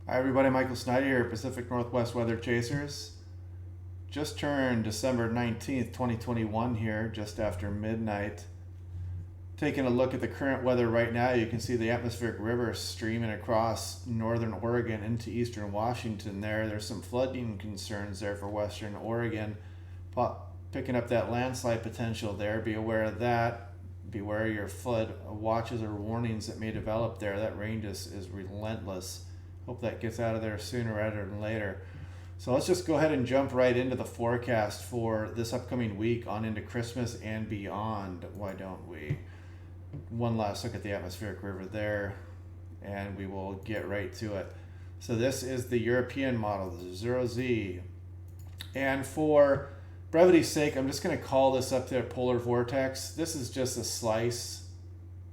Hi everybody, Michael Snyder here, Pacific Northwest Weather Chasers. Just turned December 19th, 2021 here, just after midnight. Taking a look at the current weather right now, you can see the atmospheric river streaming across northern Oregon into eastern Washington there. There's some flooding concerns there for western Oregon. Picking up that landslide potential there, be aware of that. Beware your flood watches or warnings that may develop there. That range is relentless. Hope that gets out of there sooner rather than later. So let's just go ahead and jump right into the forecast for this upcoming week on into Christmas and beyond. Why don't we? One last look at the atmospheric river there, and we will get right to it. So this is the European model, the 0Z. And for brevity's sake, I'm just going to call this up to a polar vortex. This is just a slice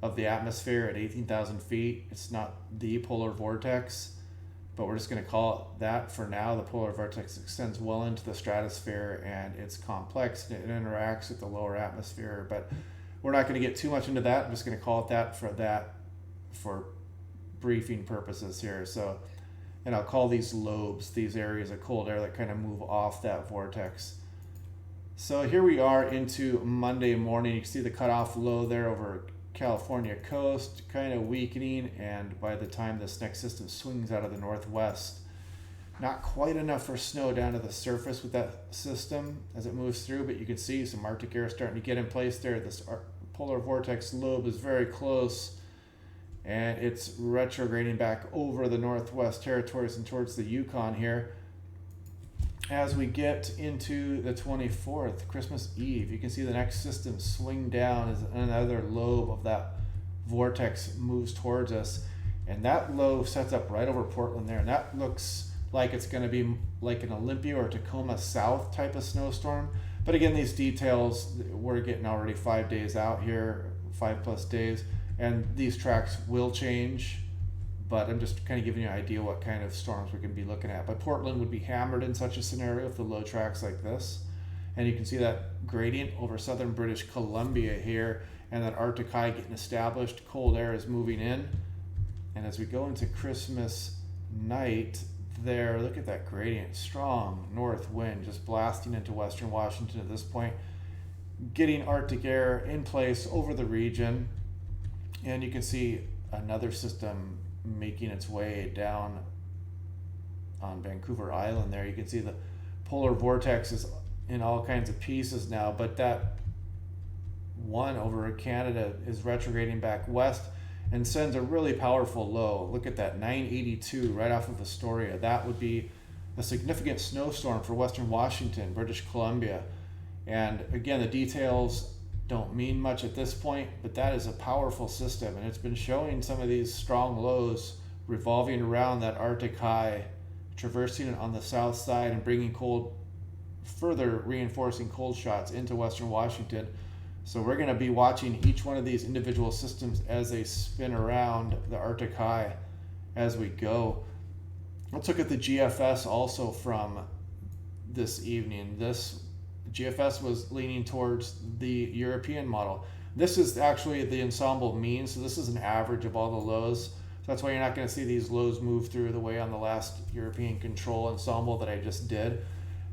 of the atmosphere at 18,000 feet. It's not the polar vortex, but we're just going to call it that for now. The polar vortex extends well into the stratosphere, and it's complex and it interacts with the lower atmosphere, but we're not going to get too much into that. I'm just going to call it that for briefing purposes here. So, and I'll call these lobes, these areas of cold air that kind of move off that vortex. So here we are into Monday morning. You can see the cutoff low there over California coast, kind of weakening, and by the time this next system swings out of the northwest, not quite enough for snow down to the surface with that system as it moves through, but you can see some Arctic air starting to get in place there. This polar vortex lobe is very close, and it's retrograding back over the Northwest Territories and towards the Yukon here. As we get into the 24th, Christmas Eve, you can see the next system swing down as another lobe of that vortex moves towards us. And that lobe sets up right over Portland there. And that looks like it's going to be like an Olympia or Tacoma South type of snowstorm. But again, these details, we're getting already 5 days out here, 5+ days. And these tracks will change. But I'm just kind of giving you an idea what kind of storms we can be looking at. But Portland would be hammered in such a scenario with the low tracks like this. And you can see that gradient over southern British Columbia here, and that Arctic high getting established. Cold air is moving in. And as we go into Christmas night there, look at that gradient. Strong north wind just blasting into western Washington at this point, getting Arctic air in place over the region. And you can see another system making its way down on Vancouver Island there. You can see the polar vortex is in all kinds of pieces now, but that one over Canada is retrograding back west and sends a really powerful low. Look at that, 982 right off of Astoria. That would be a significant snowstorm for western Washington, British Columbia. And again, the details don't mean much at this point, but that is a powerful system, and it's been showing some of these strong lows revolving around that Arctic high, traversing it on the south side and bringing cold, further reinforcing cold shots into western Washington. So we're going to be watching each one of these individual systems as they spin around the Arctic high as we go. Let's look at the GFS also from this evening. This GFS was leaning towards the European model. This is actually the ensemble mean, so this is an average of all the lows. So that's why you're not going to see these lows move through the way on the last European control ensemble that I just did.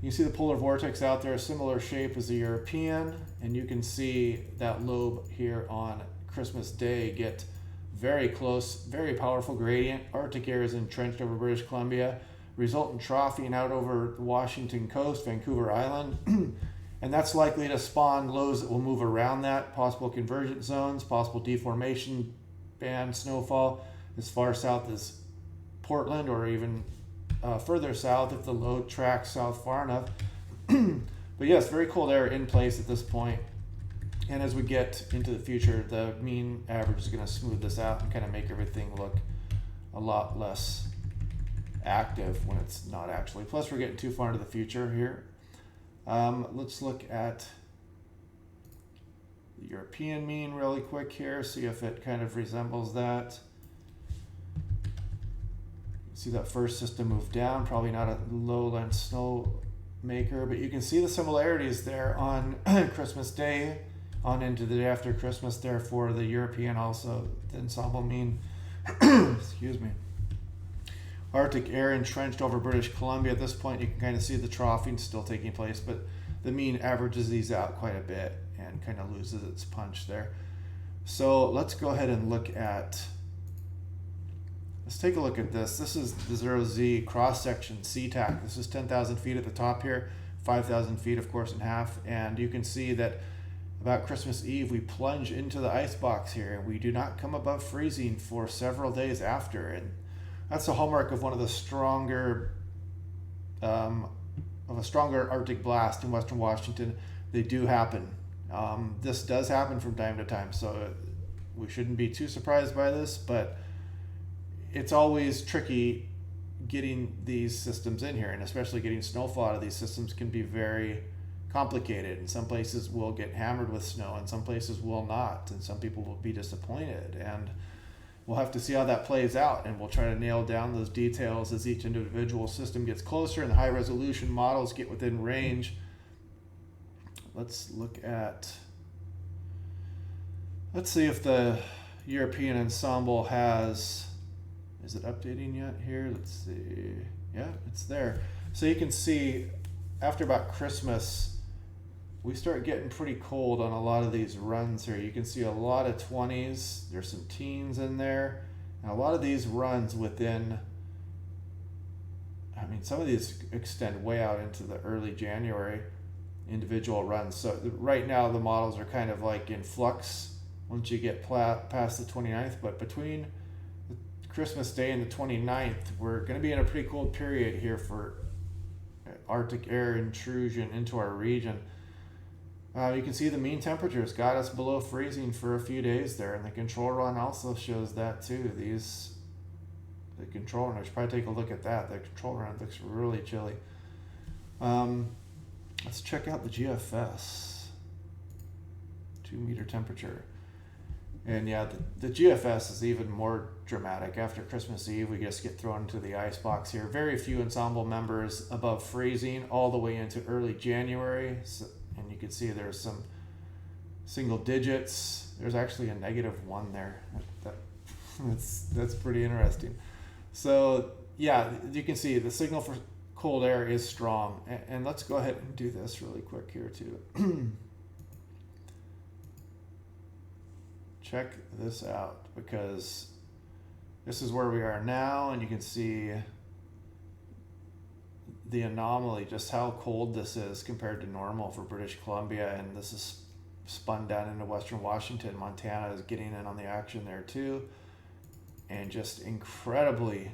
You see the polar vortex out there, a similar shape as the European, and you can see that lobe here on Christmas Day get very close, very powerful gradient. Arctic air is entrenched over British Columbia, resultant troughing out over the Washington coast, Vancouver Island, and that's likely to spawn lows that will move around that, possible convergence zones, possible deformation band snowfall as far south as Portland, or even further south if the low tracks south far enough. But yes, very cold air in place at this point. And as we get into the future, the mean average is going to smooth this out and kind of make everything look a lot less active when it's not actually. Plus, we're getting too far into the future here. Let's look at the European mean really quick here, see if it kind of resembles that. See that first system move down, probably not a lowland snow maker, but you can see the similarities there on Christmas Day on into the day after Christmas there for the European, also the ensemble mean. Excuse me. Arctic air entrenched over British Columbia. At this point, you can kind of see the troughing still taking place, but the mean averages these out quite a bit and kind of loses its punch there. So let's go ahead and let's take a look at this. This is the 0Z cross section SeaTac. This is 10,000 feet at the top here, 5,000 feet of course in half, and you can see that about Christmas Eve we plunge into the ice box here and we do not come above freezing for several days after, and that's a hallmark of one of the stronger Arctic blast in western Washington. They do happen. This does happen from time to time, so we shouldn't be too surprised by this, but it's always tricky getting these systems in here, and especially getting snowfall out of these systems can be very complicated. And some places will get hammered with snow and some places will not, and some people will be disappointed, and we'll have to see how that plays out, and we'll try to nail down those details as each individual system gets closer and the high resolution models get within range. Let's see if the European ensemble is it updating yet here? Let's see. Yeah, it's there. So you can see after about Christmas, we start getting pretty cold on a lot of these runs here. You can see a lot of 20s. There's some teens in there. And a lot of these runs within, I mean, some of these extend way out into the early January, individual runs. So right now the models are kind of like in flux once you get past the 29th, but between Christmas Day and the 29th, we're going to be in a pretty cold period here for Arctic air intrusion into our region. You can see the mean temperatures got us below freezing for a few days there, and the control run also shows that too. The control run, I should probably take a look at that. The control run looks really chilly. Let's check out the GFS. 2 meter temperature. And yeah, the GFS is even more dramatic. After Christmas Eve, we just get thrown into the ice box here. Very few ensemble members above freezing all the way into early January. So, and you can see there's some single digits. There's actually a -1 there. That's pretty interesting. So yeah, you can see the signal for cold air is strong. And let's go ahead and do this really quick here too. Check this out, because this is where we are now, and you can see the anomaly, just how cold this is compared to normal for British Columbia, and this is spun down into western Washington. Montana is getting in on the action there too, and just incredibly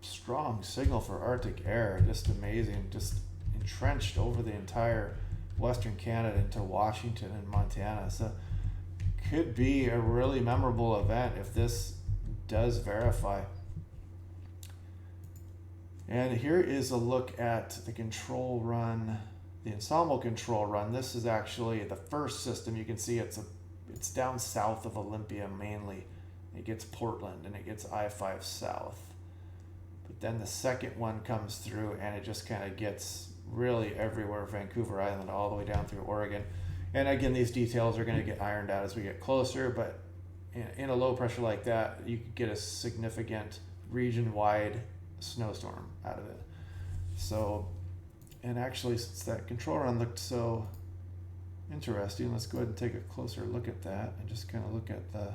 strong signal for Arctic air. Just amazing, just entrenched over the entire western Canada into Washington and Montana. So could be a really memorable event if this does verify. And here is a look at the control run, the ensemble control run. This is actually the first system. You can see it's down south of Olympia mainly. It gets Portland and it gets I-5 south. But then the second one comes through and it just kind of gets really everywhere, Vancouver Island all the way down through Oregon. And again, these details are going to get ironed out as we get closer, but in a low pressure like that, you could get a significant region-wide snowstorm out of it. So, and actually, since that control run looked so interesting, let's go ahead and take a closer look at that and just kind of look at the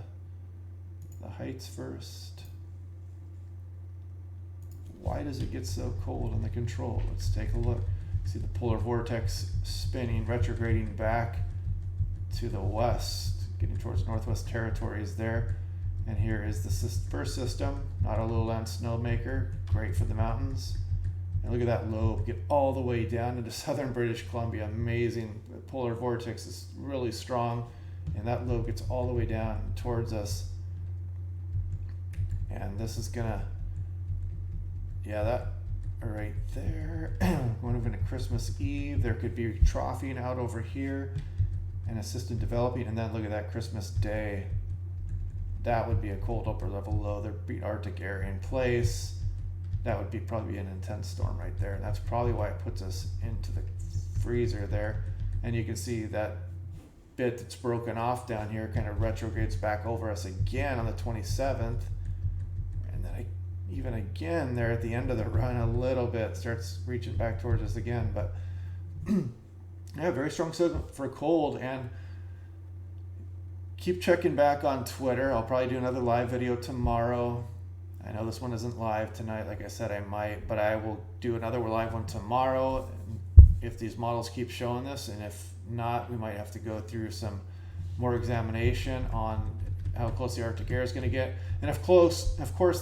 heights first. Why does it get so cold in the control? Let's take a look. See the polar vortex spinning, retrograding back to the west, getting towards Northwest Territories there. And here is the first system, not a lowland snowmaker, great for the mountains. And look at that lobe, get all the way down into southern British Columbia. Amazing. The polar vortex is really strong, and that lobe gets all the way down towards us. And this is gonna, yeah, that right there. Going over to Christmas Eve, there could be troughing out over here and a system developing, and then look at that Christmas Day. That would be a cold upper level low. There'd be Arctic air in place. That would be probably an intense storm right there, and that's probably why it puts us into the freezer there. And you can see that bit that's broken off down here kind of retrogrades back over us again on the 27th. And then even again there at the end of the run a little bit starts reaching back towards us again. But yeah, very strong signal for cold. And keep checking back on Twitter. I'll probably do another live video tomorrow. I know this one isn't live tonight. Like I said, I might, but I will do another live one tomorrow if these models keep showing this. And if not, we might have to go through some more examination on how close the Arctic air is going to get. And of course,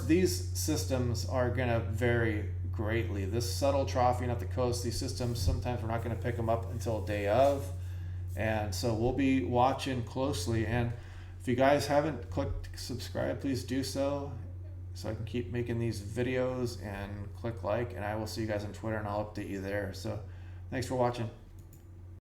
these systems are going to vary greatly. This subtle troughing at the coast, these systems, sometimes we're not going to pick them up until day of. And so we'll be watching closely. And if you guys haven't clicked subscribe, please do so I can keep making these videos, and click like, and I will see you guys on Twitter and I'll update you there. So thanks for watching.